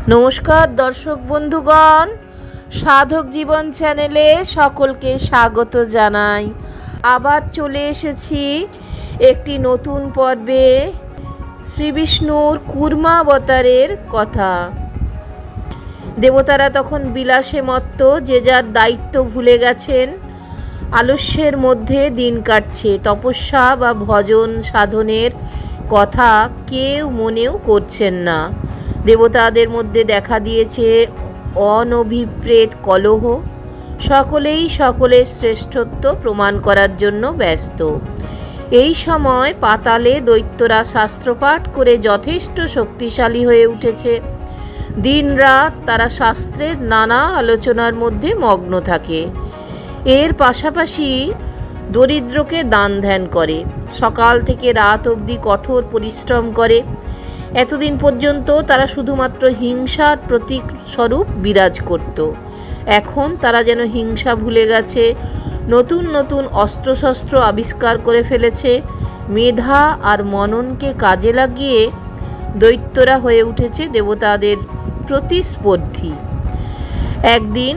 নমস্কার দর্শক বন্ধুগণ, সাধক জীবন চ্যানেলে সকলকে স্বাগত জানাই। আবার চলে এসেছি একটি নতুন পর্বে শ্রী বিষ্ণুর কুর্মাবতারের কথা। দেবতারা তখন বিলাসে মত্ত, যে যার দায়িত্ব ভুলে গেছেন, আলস্যের মধ্যে দিন কাটছে। তপস্যা বা ভজন সাধনের কথা কেউ মনেও করছেন না। দেবতাদের মধ্যে দেখা দিয়েছে অনভিপ্রেত কলহ। সকলেই সকলের শ্রেষ্ঠত্ব প্রমাণ করার জন্য ব্যস্ত। এই সময় পাতালে দৈত্যরা শাস্ত্রপাঠ করে যথেষ্ট শক্তিশালী হয়ে উঠেছে। দিনরাত তারা শাস্ত্রের নানা আলোচনার মধ্যে মগ্ন থাকে। এর পাশাপাশি দরিদ্রকে দান ধ্যান করে, সকাল থেকে রাত অবধি কঠোর পরিশ্রম করে। এতদিন পর্যন্ত তারা শুধুমাত্র হিংসার প্রতীক স্বরূপ বিরাজ করত। এখন তারা যেন হিংসা ভুলে গেছে, নতুন নতুন অস্ত্রশস্ত্র আবিষ্কার করে ফেলেছে। মেধা আর মননকে কাজে লাগিয়ে দৈত্যরা হয়ে উঠেছে দেবতাদের প্রতিস্পর্ধী। একদিন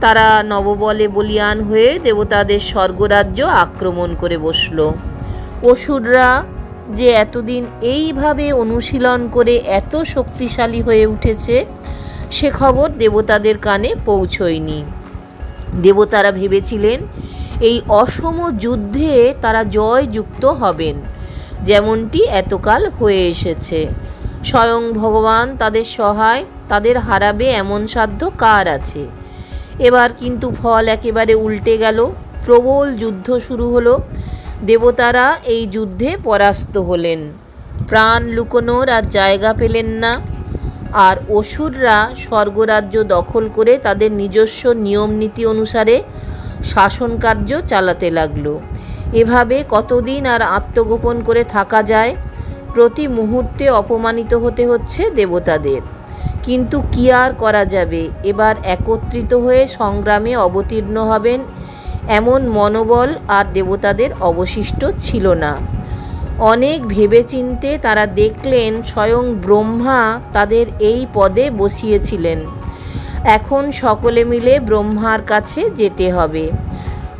তারা নববলে বলীয়ান হয়ে দেবতাদের স্বর্গরাজ্য আক্রমণ করে বসল। অসুররা যে এতদিন এইভাবে অনুশীলন করে এত শক্তিশালী হয়ে উঠেছে, সে খবর দেবতাদের কানে পৌঁছয়নি। দেবতারা ভেবেছিলেন এই অসম যুদ্ধে তারা জয়যুক্ত হবেন, যেমনটি এতকাল হয়ে এসেছে। স্বয়ং ভগবান তাদের সহায়, তাদের হারাবে এমন সাধ্য কার আছে? এবার কিন্তু ফল একেবারে উল্টে গেল। প্রবল যুদ্ধ শুরু হলো। দেবতারা এই যুদ্ধে পরাস্ত হলেন, প্রাণ লুকোনোর আর জায়গা পেলেন না। আর অসুররা স্বর্গরাজ্য দখল করে তাদের নিজস্ব নিয়ম নীতি অনুসারে শাসন কার্য চালাতে লাগলো। এভাবে কতদিন আর আত্মগোপন করে থাকা যায়? প্রতি মুহূর্তে অপমানিত হতে হচ্ছে দেবতাদের। কিন্তু কি আর করা যাবে? এবার একত্রিত হয়ে সংগ্রামে অবতীর্ণ হবেন এমন মনোবল আর দেবতাদের অবশিষ্ট ছিল না। অনেক ভেবেচিন্তে তারা দেখলেন স্বয়ং ব্রহ্মা তাদের এই পদে বসিয়েছিলেন। এখন সকলে মিলে ব্রহ্মার কাছে যেতে হবে,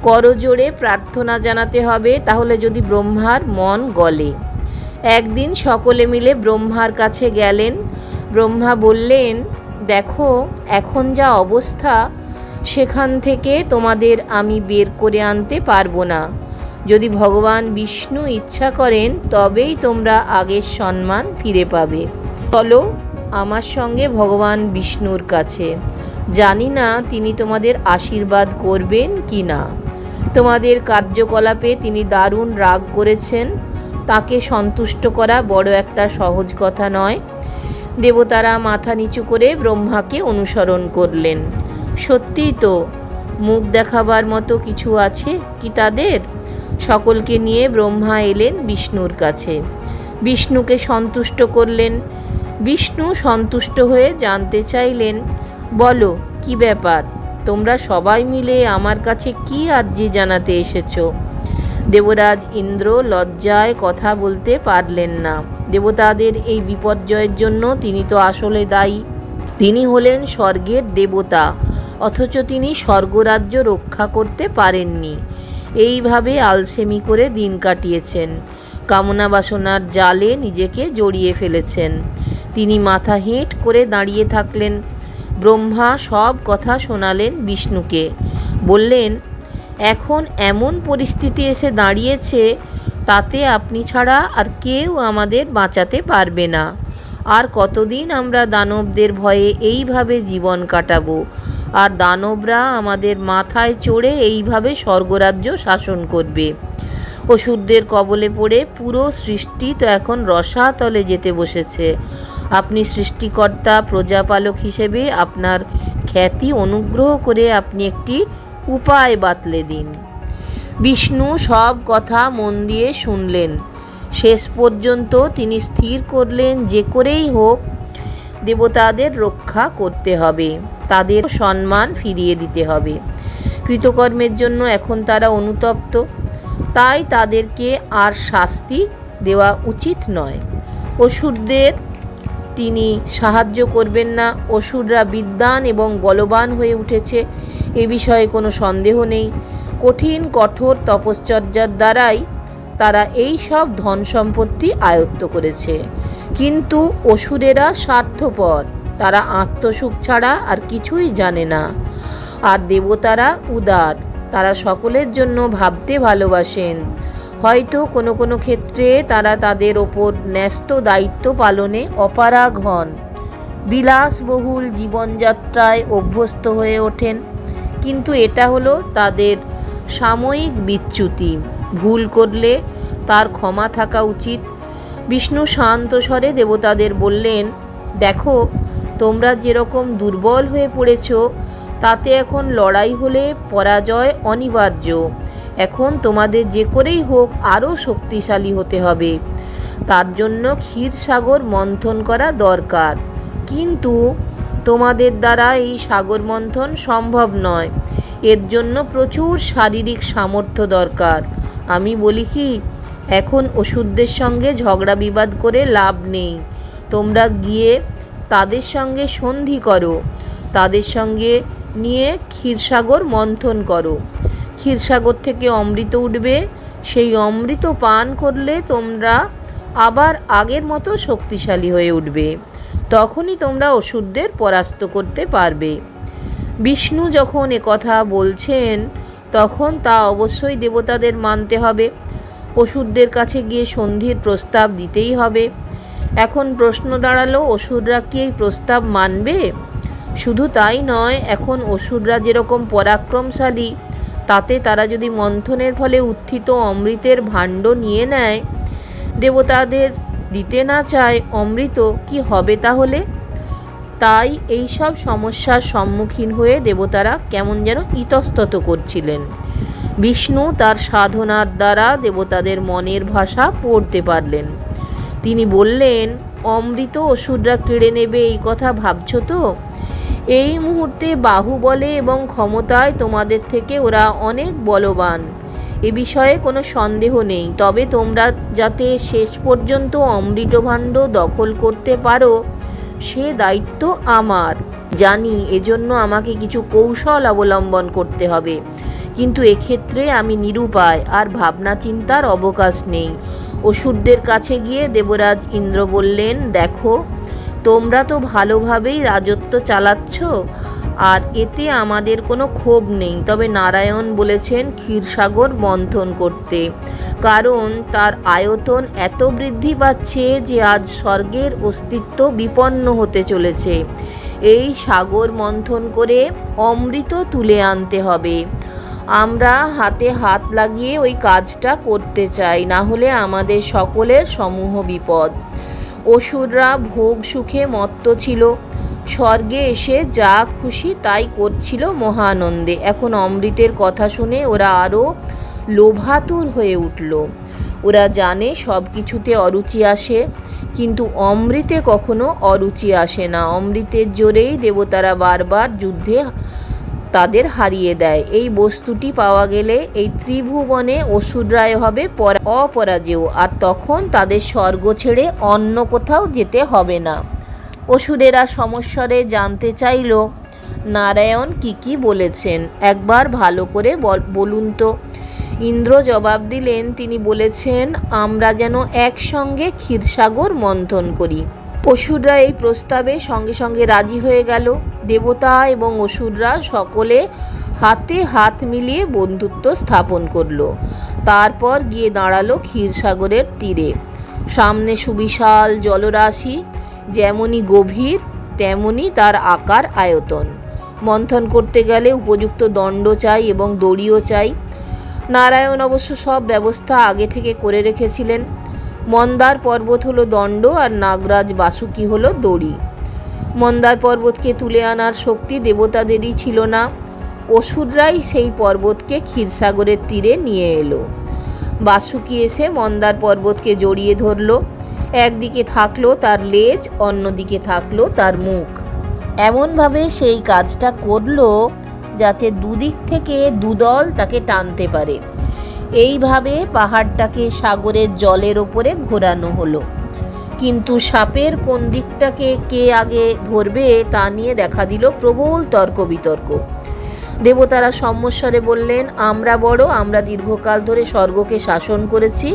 করজোড়ে প্রার্থনা জানাতে হবে, তাহলে যদি ব্রহ্মার মন গলে। একদিন সকলে মিলে ব্রহ্মার কাছে গেলেন। ব্রহ্মা বললেন, দেখো, এখন যা অবস্থা, সেখান থেকে তোমাদের আমি বের করে আনতে পারবো না। যদি ভগবান বিষ্ণু ইচ্ছা করেন, তবেই তোমরা আগের সম্মান ফিরে পাবে। চলো আমার সঙ্গে ভগবান বিষ্ণুর কাছে। জানি না তিনি তোমাদের আশীর্বাদ করবেন কি না। তোমাদের কার্যকলাপে তিনি দারুণ রাগ করেছেন। তাকে সন্তুষ্ট করা বড় একটা সহজ কথা নয়। দেবতারা মাথা নিচু করে ব্রহ্মাকে অনুসরণ করলেন। সত্যিই তো, মুখ দেখাবার মতো কিছু আছে কি তাদের? সকলকে নিয়ে ব্রহ্মা এলেন বিষ্ণুর কাছে। বিষ্ণুকে সন্তুষ্ট করলেন। বিষ্ণু সন্তুষ্ট হয়ে জানতে চাইলেন, বলো কি ব্যাপার? তোমরা সবাই মিলে আমার কাছে কি আর্জি জানাতে এসেছো? দেবরাজ ইন্দ্র লজ্জায় কথা বলতে পারলেন না। দেবতাদের এই বিপর্যয়ের জন্য তিনি তো আসলে দায়ী। তিনি হলেন স্বর্গের দেবতা, অথচ তিনি স্বর্গরাজ্য রক্ষা করতে পারেননি। এইভাবে আলসেমি করে দিন কাটিয়েছেন, কামনা বাসনার জালে নিজেকে জড়িয়ে ফেলেছেন। তিনি মাথা হেঁট করে দাঁড়িয়ে থাকলেন। ব্রহ্মা সব কথা শোনালেন বিষ্ণুকে। বললেন, এখন এমন পরিস্থিতি এসে দাঁড়িয়েছে, তাতে আপনি ছাড়া আর কেউ আমাদের বাঁচাতে পারবে না। আর কতদিন আমরা দানবদের ভয়ে এইভাবে জীবন কাটাবো? আর দানবরা আমাদের মাথায় চড়ে এইভাবে স্বর্গরাজ্য শাসন করবে। অসুরদের কবলে পড়ে পুরো সৃষ্টি তো এখন রসাতলে যেতে বসেছে। আপনি সৃষ্টিকর্তা, প্রজাপালক হিসেবে আপনার খ্যাতি অনুগ্রহ করে আপনি একটি উপায় বাতলে দিন। বিষ্ণু সব কথা মন দিয়ে শুনলেন। শেষ পর্যন্ত তিনি স্থির করলেন, যে করেই হোক দেবতাদের রক্ষা করতে হবে, তাদের সম্মান ফিরিয়ে দিতে হবে। কৃতকর্মের জন্য এখন তারা অনুতপ্ত, তাই তাদেরকে আর শাস্তি দেওয়া উচিত নয়। অসুরদের তিনি সাহায্য করবেন না। অসুররা বিদ্বান এবং বলবান হয়ে উঠেছে, এ বিষয়ে কোনো সন্দেহ নেই। কঠিন কঠোর তপশ্চর্যার দ্বারাই তারা এই সব ধন সম্পত্তি আয়ত্ত করেছে। কিন্তু অসুরেরা স্বার্থপর, তারা আত্মসুখ ছাড়া আর কিছুই জানে না। আর দেবতারা উদার, তারা সকলের জন্য ভাবতে ভালোবাসেন। হয়তো কোনো কোনো ক্ষেত্রে তারা তাদের ওপর ন্যস্ত দায়িত্ব পালনে অপারগ হন, বিলাসবহুল জীবনযাত্রায় অভ্যস্ত হয়ে ওঠেন। কিন্তু এটা হলো তাদের সাময়িক বিচ্যুতি। ভুল করলে তার ক্ষমা থাকা উচিত। বিষ্ণু শান্ত স্বরে দেবতাদের বললেন, দেখো, তোমরা যেরকম দুর্বল হয়ে পড়েছ, তাতে এখন লড়াই হলে পরাজয় অনিবার্য। এখন তোমাদের যে করেই হোক আরও শক্তিশালী হতে হবে। তার জন্য ক্ষীরসাগর মন্থন করা দরকার। কিন্তু তোমাদের দ্বারা এই সাগর মন্থন সম্ভব নয়। এর জন্য প্রচুর শারীরিক সামর্থ্য দরকার। আমি বলি কি, এখন অসুরদের সঙ্গে ঝগড়া বিবাদ করে লাভ নেই। তোমরা গিয়ে তাদের সঙ্গে সন্ধি করো, তাদের সঙ্গে নিয়ে ক্ষীরসাগর মন্থন করো। ক্ষীরসাগর থেকে অমৃত উঠবে, সেই অমৃত পান করলে তোমরা আবার আগের মতো শক্তিশালী হয়ে উঠবে। তখনই তোমরা অসুরদের পরাস্ত করতে পারবে। বিষ্ণু যখন কথা বলছেন, তখন তা অবশ্যই দেবতাদের মানতে হবে। অসুরদের কাছে গিয়ে সন্ধির প্রস্তাব দিতেই হবে। এখন প্রশ্ন দাঁড়ালো, অসুররা কি এই প্রস্তাব মানবে? শুধু তাই নয়, এখন অসুররা যেরকম পরাক্রমশালী, তাতে তারা যদি মন্থনের ফলে উত্থিত অমৃতের ভাণ্ড নিয়ে নেয়, দেবতাদের দিতে না চায় অমৃত, কি হবে তাহলে? তাই এই সব সমস্যার সম্মুখীন হয়ে দেবতারা কেমন যেন ইতস্তত করছিলেন। বিষ্ণু তার সাধনার দ্বারা দেবতাদের মনের ভাষা পড়তে পারলেন। তিনি বললেন, অমৃত অসুররা কেড়ে নেবে এই কথা ভাবছ তো? এই মুহূর্তে বাহুবলে এবং ক্ষমতায় তোমাদের থেকে ওরা অনেক বলবান, এ বিষয়ে কোনো সন্দেহ নেই। তবে তোমরা যাতে শেষ পর্যন্ত অমৃতভাণ্ড দখল করতে পারো, সে দায়িত্ব আমার। জানি এজন্য আমাকে কিছু কৌশল অবলম্বন করতে হবে, কিন্তু এক্ষেত্রে আমি নিরুপায়, আর ভাবনা চিন্তার অবকাশ নেই। অসুরদের কাছে গিয়ে দেবরাজ ইন্দ্র বললেন, দেখো, তোমরা তো ভালোভাবেই রাজত্ব চালাচ্ছ, আর এতে আমাদের কোনো ক্ষোভ নেই। তবে নারায়ণ বলেছেন ক্ষীরসাগর মন্থন করতে, কারণ তার আয়তন এত বৃদ্ধি পাচ্ছে যে আজ স্বর্গের অস্তিত্ব বিপন্ন হতে চলেছে। এই সাগর মন্থন করে অমৃত তুলে আনতে হবে। আমরা হাতে হাত লাগিয়ে ওই কাজটা করতে চাই, না হলে আমাদের সকলের সমূহ বিপদ। অসুররা ভোগ সুখে মত্ত ছিল, স্বর্গে এসে যা খুশি তাই করছিল মহানন্দে। এখন অমৃতের কথা শুনে ওরা আরও লোভাতুর হয়ে উঠল। ওরা জানে সব কিছুতে অরুচি আসে, কিন্তু অমৃতে কখনো অরুচি আসে না। অমৃতের জোরেই দেবতারা বারবার যুদ্ধে তাদের হারিয়ে দেয়। এই বস্তুটি পাওয়া গেলে এই ত্রিভুবনে অসুররাই হবে অপরাজেয়, আর তখন তাদের স্বর্গ ছেড়ে অন্য কোথাও যেতে হবে না। অসুরেরা সমস্বরে জানতে চাইল, নারায়ণ কি বলেছেন, একবার ভালো করে বলুন তো। ইন্দ্র জবাব দিলেন, তিনি বলেছেন, আমরা যেন একসঙ্গে ক্ষীরসাগর মন্থন করি। অসুররা এই প্রস্তাবে সঙ্গে সঙ্গে রাজি হয়ে গেল। দেবতা এবং অসুররা সকলে হাতে হাত মিলিয়ে বন্ধুত্ব স্থাপন করল। তারপর গিয়ে দাঁড়ালো ক্ষীরসাগরের তীরে। সামনে সুবিশাল জলরাশি, যেমনই গভীর তেমনই তার আকার আয়তন। মন্থন করতে গেলে উপযুক্ত দণ্ড চাই এবং দড়িও চাই। নারায়ণ অবশ্য সব ব্যবস্থা আগে থেকে করে রেখেছিলেন। মন্দার পর্বত হলো দণ্ড, আর নাগরাজ বাসুকি হলো দড়ি। মন্দার পর্বতকে তুলে আনার শক্তি দেবতাদেরই ছিল না, অসুররাই সেই পর্বতকে ক্ষীরসাগরের তীরে নিয়ে এলো। বাসুকি এসে মন্দার পর্বতকে জড়িয়ে ধরল। একদিকে থাকলো তার লেজ, অন্যদিকে থাকলো তার মুখ। এমনভাবে সেই কাজটা করলো যাতে দুদিক থেকে দুদল তাকে টানতে পারে। এইভাবে পাহাড়টাকে সাগরের জলের ওপরে ঘোরানো হলো। কিন্তু সাপের কোন দিকটাকে কে আগে ধরবে তা নিয়ে দেখা দিল প্রবল তর্ক বিতর্ক। দেবতারা সম্মস্বরে বললেন, আমরা বড়, আমরা দীর্ঘকাল ধরে স্বর্গকে শাসন করেছি,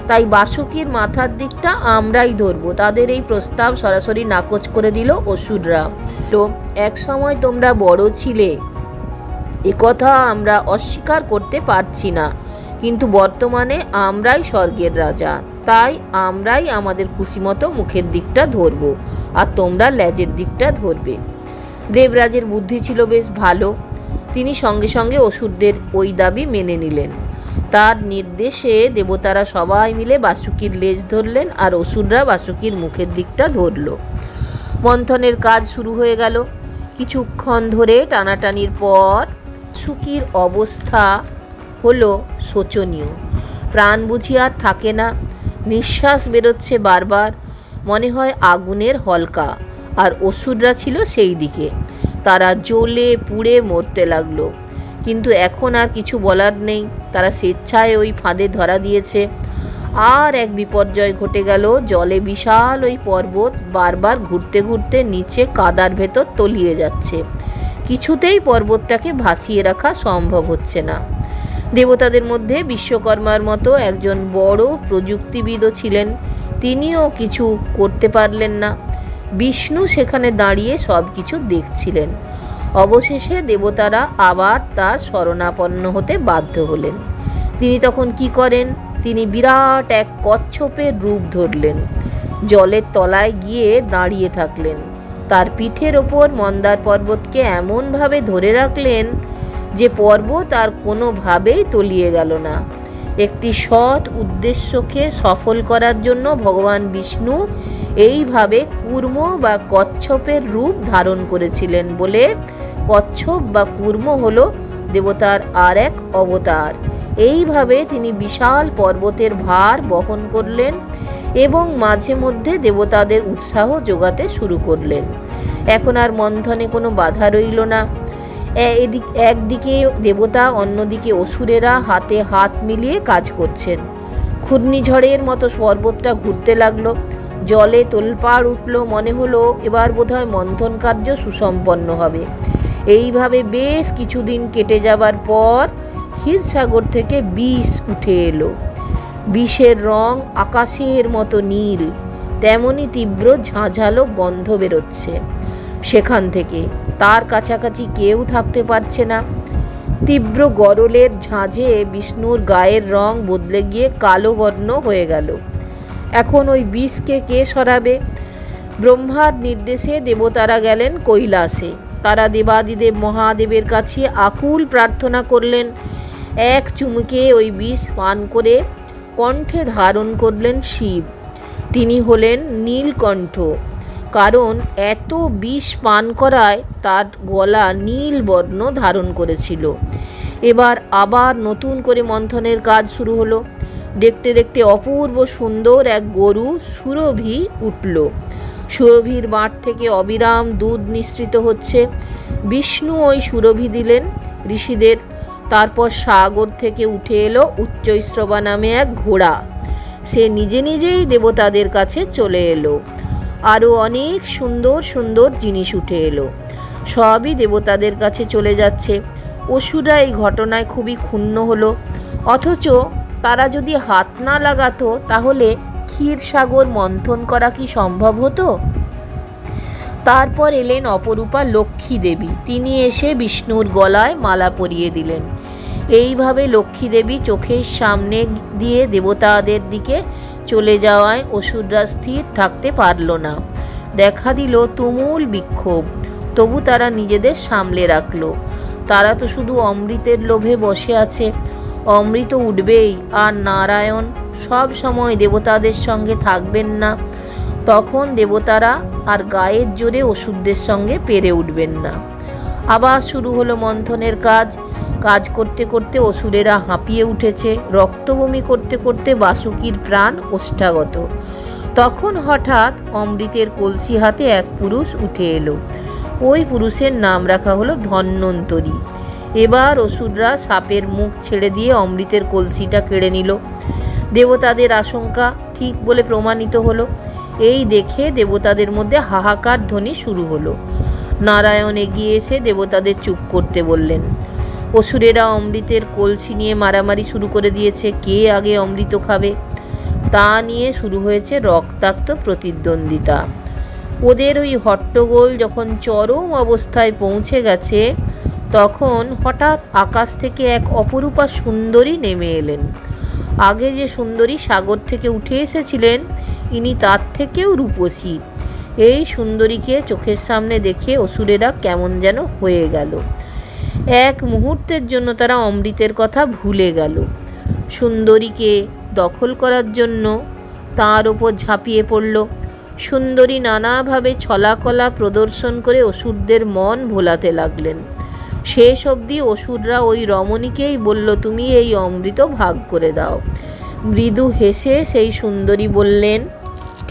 তাই বাসুকীর মাথার দিকটা আমরাই ধরব। তাদের এই প্রস্তাব সরাসরি নাকচ করে দিল অসুররা। তো এক সময় তোমরা বড় ছিলে, একথা আমরা অস্বীকার করতে পারছি না, কিন্তু বর্তমানে আমরাই স্বর্গের রাজা, তাই আমরাই আমাদের খুশিমতো মুখের দিকটা ধরব, আর তোমরা লেজের দিকটা ধরবে। দেবরাজের বুদ্ধি ছিল বেশ ভালো। তিনি সঙ্গে সঙ্গে অসুরদের ওই দাবি মেনে নিলেন। তার নির্দেশে দেবতারা সবাই মিলে বাসুকীর লেজ ধরলেন, আর অসুররা বাসুকীর মুখের দিকটা ধরল। মন্থনের কাজ শুরু হয়ে গেল। কিছুক্ষণ ধরে টানাটানির পর বাসুকীর অবস্থা হলো শোচনীয়। প্রাণ বুঝি আর থাকে না, নিঃশ্বাস বেরোচ্ছে বারবার, মনে হয় আগুনের হলকা। আর অসুররা ছিল সেই দিকে, তারা জ্বলে পুড়ে মরতে লাগলো। কিন্তু এখন আর কিছু বলার নেই, তারা স্বেচ্ছায় ওই ফাঁদে ধরা দিয়েছে। আর এক বিপর্যয় ঘটে গেল। জলে বিশাল ওই পর্বত বারবার ঘুরতে ঘুরতে নিচে কাদার ভেতর তলিয়ে যাচ্ছে। কিছুতেই পর্বতটাকে ভাসিয়ে রাখা সম্ভব হচ্ছে না। দেবতাদের মধ্যে বিশ্বকর্মার মতো একজন বড় প্রযুক্তিবিদও ছিলেন, তিনিও কিছু করতে পারলেন না। বিষ্ণু সেখানে দাঁড়িয়ে সব কিছু দেখছিলেন। অবশেষে দেবতারা আবার তার শরণাপন্ন হতে বাধ্য হলেন। তিনি তখন কি করেন? তিনি বিরাট এক কচ্ছপের রূপ ধরলেন, জলের তলায় গিয়ে দাঁড়িয়ে থাকলেন। তার পিঠের ওপর মন্দার পর্বতকে এমনভাবে ধরে রাখলেন যে পর্বত আর কোনোভাবেই তলিয়ে গেল না। একটি সৎ উদ্দেশ্যকে সফল করার জন্য ভগবান বিষ্ণু এইভাবে কূর্ম বা কচ্ছপের রূপ ধারণ করেছিলেন বলে কচ্ছপ বা কূর্ম হলো দেবতার আর এক অবতার। এইভাবে তিনি বিশাল পর্বতের ভার বহন করলেন এবং মাঝে মধ্যে দেবতাদের উৎসাহ যোগাতে শুরু করলেন। এখন আর মন্থনে কোনো বাধা রইল না। একদিকে দেবতা, অন্যদিকে অসুরেরা হাতে হাত মিলিয়ে কাজ করছেন। ঘূর্ণিঝড়ের মতো পর্বতটা ঘুরতে লাগলো, জলে তোলপাড় উঠল। মনে হলো এবার বোধহয় মন্থন কার্য সুসম্পন্ন হবে। এইভাবে বেশ কিছুদিন কেটে যাবার পর ক্ষীরসাগর থেকে বিষ উঠে এলো। বিষের রং আকাশের মতো নীল, তেমনি তীব্র ঝাঁঝালো গন্ধ বেরোচ্ছে সেখান থেকে। তার কাছাকাছি কেউ থাকতে পারছে না। তীব্র গরলের ঝাঁঝে বিষ্ণুর গায়ের রং বদলে গিয়ে কালো বর্ণ হয়ে গেল। এখন ওই বিষকে কে সরাবে? ব্রহ্মার নির্দেশে দেবতারা গেলেন কৈলাসে। তারা দেবাদিদেব মহাদেবের কাছে আকুল প্রার্থনা করলেন। এক চুমুকে ওই বিষ পান করে কণ্ঠে ধারণ করলেন শিব। তিনি হলেন নীলকণ্ঠ, কারণ এত বিষ পান করায় তার গলা নীল বর্ণ ধারণ করেছিল। এবার আবার নতুন করে মন্থনের কাজ শুরু হলো। দেখতে দেখতে অপূর্ব সুন্দর এক গরু সুরভি উঠল। সুরভির বাঁট থেকে অবিরাম দুধ নিঃসৃত হচ্ছে। বিষ্ণু ওই সুরভি দিলেন ঋষিদের। তারপর সাগর থেকে উঠে এলো উচ্চৈশ্রবা নামে এক ঘোড়া। সে নিজে নিজেই দেবতাদের কাছে চলে এলো। আরও অনেক সুন্দর সুন্দর জিনিস উঠে এলো, সবই দেবতাদের কাছে চলে যাচ্ছে। অসুররা এই ঘটনায় খুবই ক্ষুণ্ণ হলো। অথচ তারা যদি হাত না লাগাতো তাহলে ক্ষীরসাগর মন্থন করা কি সম্ভব হতো? তারপর এলেন অপরূপা লক্ষ্মী দেবী। তিনি এসে বিষ্ণুর গলায় মালা পরিয়ে দিলেন। এইভাবে লক্ষ্মী দেবী চোখের সামনে দিয়ে দেবতাদের দিকে চলে যাওয়ায় অসুররা স্থির থাকতে পারল না। দেখা দিল তুমুল বিক্ষোভ। তবু তারা নিজেদের সামলে রাখল। তারা তো শুধু অমৃতের লোভে বসে আছে, অমৃত উঠবেই, আর নারায়ণ সব সময় দেবতাদের সঙ্গে থাকবেন না। তখন দেবতারা আর গায়ের জোরে অসুরদের সঙ্গে পেরে উঠবেন না। আবার শুরু হলো মন্থনের কাজ। কাজ করতে করতে অসুরেরা হাঁপিয়ে উঠেছে। রক্তবমি করতে করতে বাসুকীর প্রাণ ওষ্ঠাগত। তখন হঠাৎ অমৃতের কলসি হাতে এক পুরুষ উঠে এলো। ওই পুরুষের নাম রাখা হলো ধন্বন্তরী। এবার অসুররা সাপের মুখ ছেড়ে দিয়ে অমৃতের কলসিটা কেড়ে নিল। দেবতাদের আশঙ্কা ঠিক বলে প্রমাণিত হলো। এই দেখে দেবতাদের মধ্যে হাহাকার ধ্বনি শুরু হলো। নারায়ণ এগিয়ে এসে দেবতাদের চুপ করতে বললেন। অসুরেরা অমৃতের কলসি নিয়ে মারামারি শুরু করে দিয়েছে, কে আগে অমৃত খাবে তা নিয়ে শুরু হয়েছে রক্তাক্ত প্রতিদ্বন্দ্বিতা। ওদের ওই হট্টগোল যখন চরম অবস্থায় পৌঁছে গেছে, তখন হঠাৎ আকাশ থেকে এক অপরূপা সুন্দরী নেমে এলেন। আগে যে সুন্দরী সাগর থেকে উঠে এসেছিলেন, ইনি তার থেকেও রূপসী। এই সুন্দরীকে চোখের সামনে দেখে অসুরেরা কেমন যেন হয়ে গেল। এক মুহূর্তের জন্য তারা অমৃতের কথা ভুলে গেল। সুন্দরীকে দখল করার জন্য তার ওপর ঝাঁপিয়ে পড়ল। সুন্দরী নানাভাবে ছলাকলা প্রদর্শন করে অসুরদের মন ভোলাতে লাগলেন। শেষ অবধি অসুররা ওই রমণীকেই বলল, তুমি এই অমৃত ভাগ করে দাও। মৃদু হেসে সেই সুন্দরী বললেন,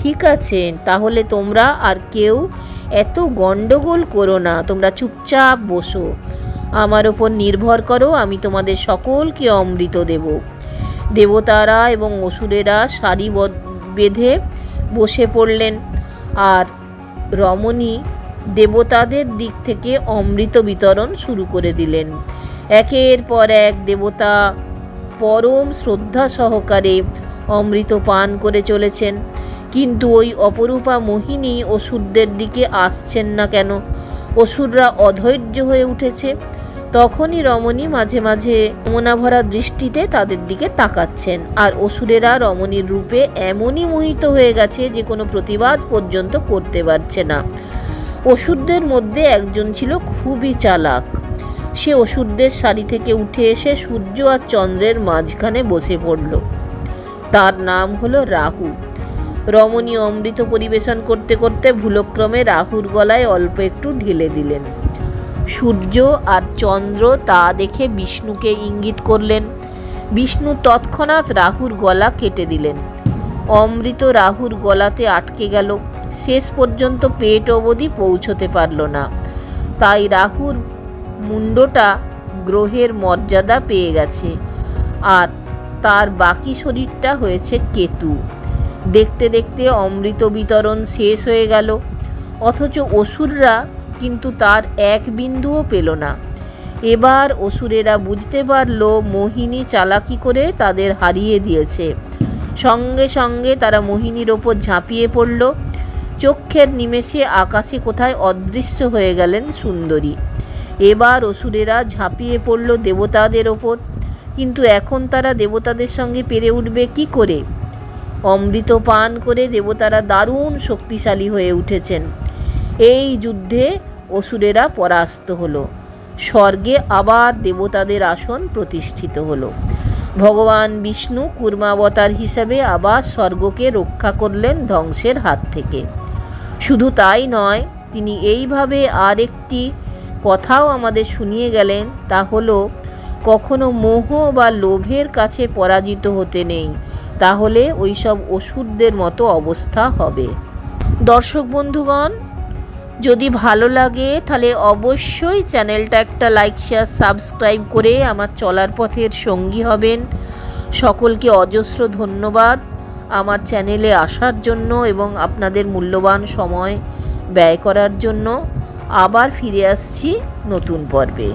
ঠিক আছে, তাহলে তোমরা আর কেউ এত গণ্ডগোল করো না, তোমরা চুপচাপ বসো, আমার ওপর নির্ভর করো, আমি তোমাদের সকলকে অমৃত দেব। দেবতারা এবং অসুরেরা সারি বেঁধে বসে পড়লেন, আর রমণী দেবতাদের দিক থেকে অমৃত বিতরণ শুরু করে দিলেন। একের পর এক দেবতা পরম শ্রদ্ধা সহকারে অমৃত পান করে চলেছেন, কিন্তু ওই অপরূপা মোহিনী অসুরদের দিকে আসছেন না কেন? অসুররা অধৈর্য হয়ে উঠেছে। তখনই রমণী মাঝে মাঝে মনাভরা দৃষ্টিতে তাদের দিকে তাকাচ্ছেন, আর অসুরেরা রমণীর রূপে এমনই মোহিত হয়ে গেছে যে কোনো প্রতিবাদ পর্যন্ত করতে পারছে না। অসুরদের মধ্যে একজন ছিল খুবই চালাক। সে অসুরদের সারি থেকে উঠে এসে সূর্য আর চন্দ্রের মাঝখানে বসে পড়ল। তার নাম হলো রাহু। রমণী অমৃত পরিবেশন করতে করতে ভুলক্রমে রাহুর গলায় অল্প একটু ঢেলে দিলেন। সূর্য আর চন্দ্র তা দেখে বিষ্ণুকে ইঙ্গিত করলেন। বিষ্ণু তৎক্ষণাৎ রাহুর গলা কেটে দিলেন। অমৃত রাহুর গলাতে আটকে গেল, শেষ পর্যন্ত পেট অবধি পৌঁছতে পারল না। তাই রাহুর মুন্ডটা গ্রহের মর্যাদা পেয়ে গেছে, আর তার বাকি শরীরটা হয়েছে কেতু। দেখতে দেখতে অমৃত বিতরণ শেষ হয়ে গেল, অথচ অসুররা কিন্তু তার এক বিন্দুও পেল না। এবার অসুরেরা বুঝতে পারল মোহিনী চালাকি করে তাদের হারিয়ে দিয়েছে। সঙ্গে সঙ্গে তারা মোহিনীর ওপর ঝাঁপিয়ে পড়ল। চক্ষের নিমেষে আকাশে কোথায় অদৃশ্য হয়ে গেলেন সুন্দরী। এবার অসুরেরা ঝাঁপিয়ে পড়ল দেবতাদের ওপর, কিন্তু এখন তারা দেবতাদের সঙ্গে পেরে উঠবে কি করে? অমৃত পান করে দেবতারা দারুণ শক্তিশালী হয়ে উঠেছেন। এই যুদ্ধে অসুরেরা পরাস্ত হলো। স্বর্গে আবার দেবতাদের আসন প্রতিষ্ঠিত হলো। ভগবান বিষ্ণু কূর্মাবতার হিসাবে আবার স্বর্গকে রক্ষা করলেন ধ্বংসের হাত থেকে। শুধু তাই নয়, তিনি এইভাবে আরেকটি কথাও আমাদের শুনিয়ে গেলেন, তা হলো কখনো মোহ বা লোভের কাছে পরাজিত হতে নেই, তাহলে ওইসব অসুরদের মতো অবস্থা হবে। দর্শক বন্ধুগণ, যদি ভালো লাগে তাহলে অবশ্যই চ্যানেলটা একটা লাইক শেয়ার সাবস্ক্রাইব করে আমার চলার পথের সঙ্গী হবেন। সকলকে অজস্র ধন্যবাদ আমার চ্যানেলে আসার জন্য এবং আপনাদের মূল্যবান সময় ব্যয় করার জন্য। আবার ফিরে আসছি নতুন পর্বে।